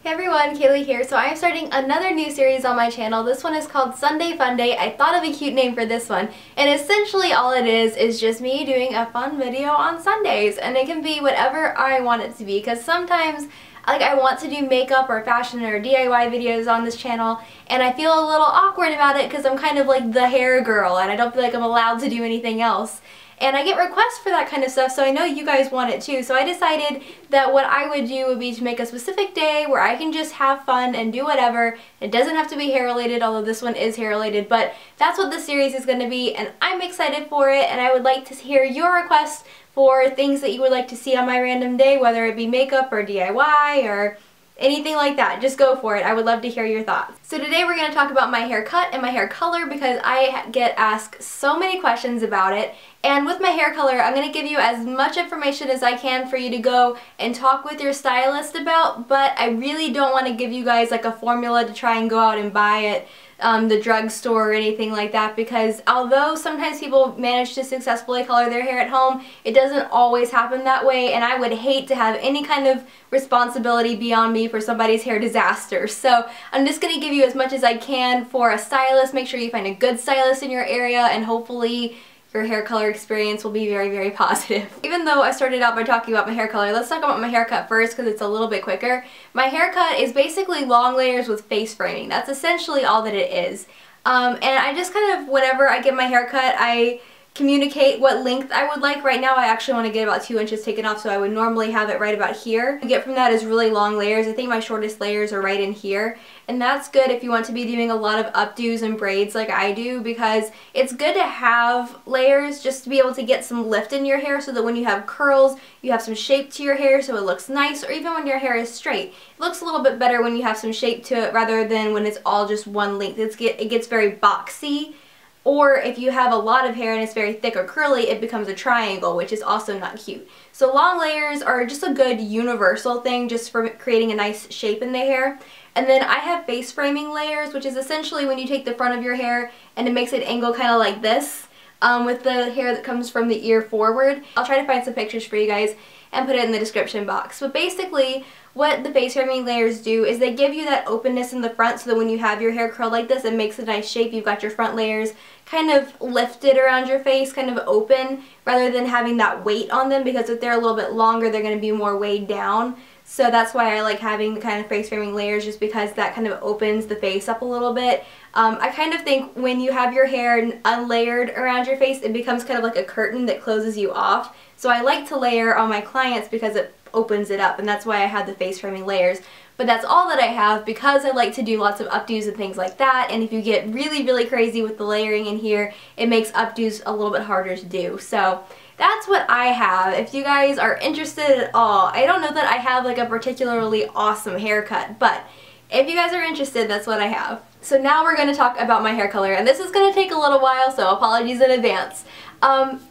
Hey everyone, Kaylee here. So I am starting another new series on my channel. This one is called Sunday Funday. I thought of a cute name for this one. And essentially all it is just me doing a fun video on Sundays. And it can be whatever I want it to be, because sometimes I want to do makeup or fashion or DIY videos on this channel, and I feel a little awkward about it because I'm kind of like the hair girl and I don't feel like I'm allowed to do anything else. And I get requests for that kind of stuff, so I know you guys want it too. So I decided that what I would do would be to make a specific day where I can just have fun and do whatever. It doesn't have to be hair related, although this one is hair related, but that's what this series is going to be, and I'm excited for it, and I would like to hear your requests for things that you would like to see on my random day, whether it be makeup or DIY or anything like that. Just go for it. I would love to hear your thoughts. So today we're going to talk about my haircut and my hair color because I get asked so many questions about it. And with my hair color, I'm going to give you as much information as I can for you to go and talk with your stylist about, but I really don't want to give you guys like a formula to try and go out and buy at the drugstore or anything like that, because although sometimes people manage to successfully color their hair at home, it doesn't always happen that way, and I would hate to have any kind of responsibility be on me for somebody's hair disaster. So I'm just going to give you as much as I can for a stylist. Make sure you find a good stylist in your area, and hopefully your hair color experience will be very, very positive. Even though I started out by talking about my hair color, let's talk about my haircut first because it's a little bit quicker. My haircut is basically long layers with face framing. That's essentially all that it is. And I just kind of, whenever I get my haircut, I communicate what length I would like. Right now I actually want to get about 2 inches taken off, so I would normally have it right about here. What you get from that is really long layers. I think my shortest layers are right in here, and that's good if you want to be doing a lot of updos and braids like I do, because it's good to have layers just to be able to get some lift in your hair so that when you have curls you have some shape to your hair so it looks nice, or even when your hair is straight. It looks a little bit better when you have some shape to it rather than when it's all just one length. It gets very boxy. Or if you have a lot of hair and it's very thick or curly, it becomes a triangle, which is also not cute. So long layers are just a good universal thing just for creating a nice shape in the hair. And then I have face framing layers, which is essentially when you take the front of your hair and it makes it angle kind of like this, with the hair that comes from the ear forward. I'll try to find some pictures for you guys and put it in the description box. But basically, what the face framing layers do is they give you that openness in the front so that when you have your hair curled like this, it makes a nice shape. You've got your front layers kind of lifted around your face, kind of open, rather than having that weight on them, because if they're a little bit longer, they're going to be more weighed down. So that's why I like having the kind of face framing layers, just because that kind of opens the face up a little bit. I kind of think when you have your hair unlayered around your face, it becomes kind of like a curtain that closes you off. So I like to layer on my clients because it opens it up, and that's why I have the face framing layers. But that's all that I have because I like to do lots of updos and things like that, and if you get really, really crazy with the layering in here, it makes updos a little bit harder to do. So that's what I have. If you guys are interested at all, I don't know that I have like a particularly awesome haircut, but if you guys are interested, that's what I have. So now we're going to talk about my hair color, and this is going to take a little while, so apologies in advance.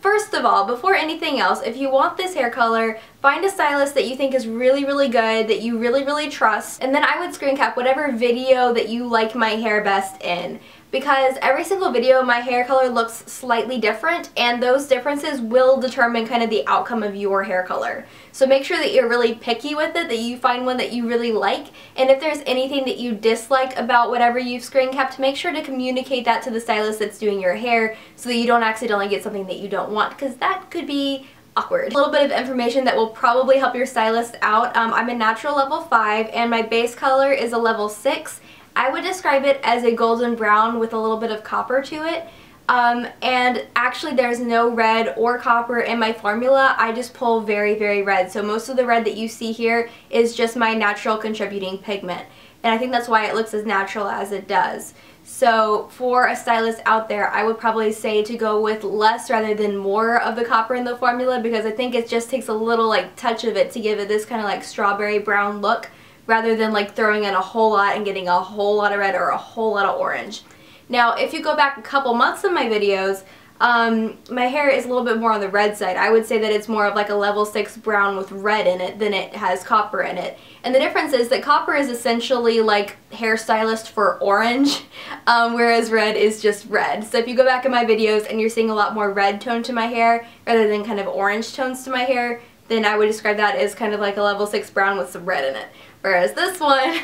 First of all, before anything else, if you want this hair color, find a stylist that you think is really, really good, that you really, really trust, and then I would screen cap whatever video that you like my hair best in. Because every single video my hair color looks slightly different, and those differences will determine kind of the outcome of your hair color. So make sure that you're really picky with it, that you find one that you really like, and if there's anything that you dislike about whatever you've screen capped, make sure to communicate that to the stylist that's doing your hair so that you don't accidentally get something that you don't want, because that could be awkward. A little bit of information that will probably help your stylist out. I'm a natural level 5 and my base color is a level 6. I would describe it as a golden brown with a little bit of copper to it. And actually there's no red or copper in my formula. I just pull very, very red. So most of the red that you see here is just my natural contributing pigment. And I think that's why it looks as natural as it does. So for a stylist out there, I would probably say to go with less rather than more of the copper in the formula, because I think it just takes a little like touch of it to give it this kind of like strawberry brown look, rather than like throwing in a whole lot and getting a whole lot of red or a whole lot of orange. Now if you go back a couple months in my videos, my hair is a little bit more on the red side. I would say that it's more of like a level 6 brown with red in it than it has copper in it. And the difference is that copper is essentially like hairstylist for orange, whereas red is just red. So if you go back in my videos and you're seeing a lot more red tone to my hair rather than kind of orange tones to my hair, then I would describe that as kind of like a level 6 brown with some red in it. Whereas this one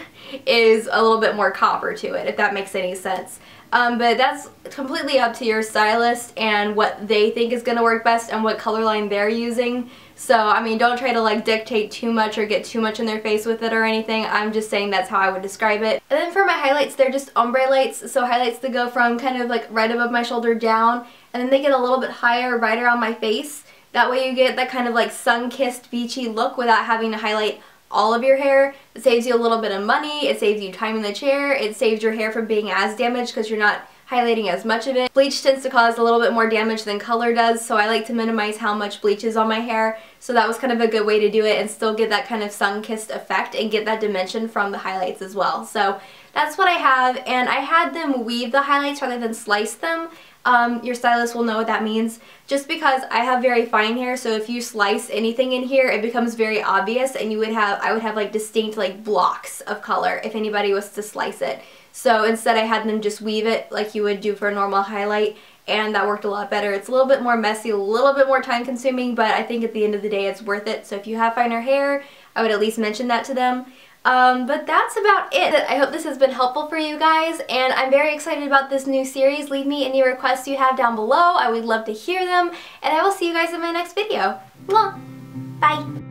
is a little bit more copper to it, if that makes any sense. But that's completely up to your stylist and what they think is going to work best and what color line they're using. So, I mean, don't try to like dictate too much or get too much in their face with it or anything. I'm just saying that's how I would describe it. And then for my highlights, they're just ombre lights. So highlights that go from kind of like right above my shoulder down, and then they get a little bit higher right around my face. That way you get that kind of like sun-kissed beachy look without having to highlight all of your hair. It saves you a little bit of money, it saves you time in the chair, it saves your hair from being as damaged because you're not highlighting as much of it. Bleach tends to cause a little bit more damage than color does, so I like to minimize how much bleach is on my hair. So that was kind of a good way to do it and still get that kind of sun-kissed effect and get that dimension from the highlights as well. So that's what I have, and I had them weave the highlights rather than slice them. Your stylist will know what that means, just because I have very fine hair, so if you slice anything in here it becomes very obvious, and I would have like distinct like blocks of color if anybody was to slice it. So instead I had them just weave it like you would do for a normal highlight, and that worked a lot better. It's a little bit more messy, a little bit more time consuming, but I think at the end of the day it's worth it. So if you have finer hair, I would at least mention that to them. But that's about it. I hope this has been helpful for you guys, and I'm very excited about this new series. Leave me any requests you have down below. I would love to hear them, and I will see you guys in my next video. Mwah! Bye!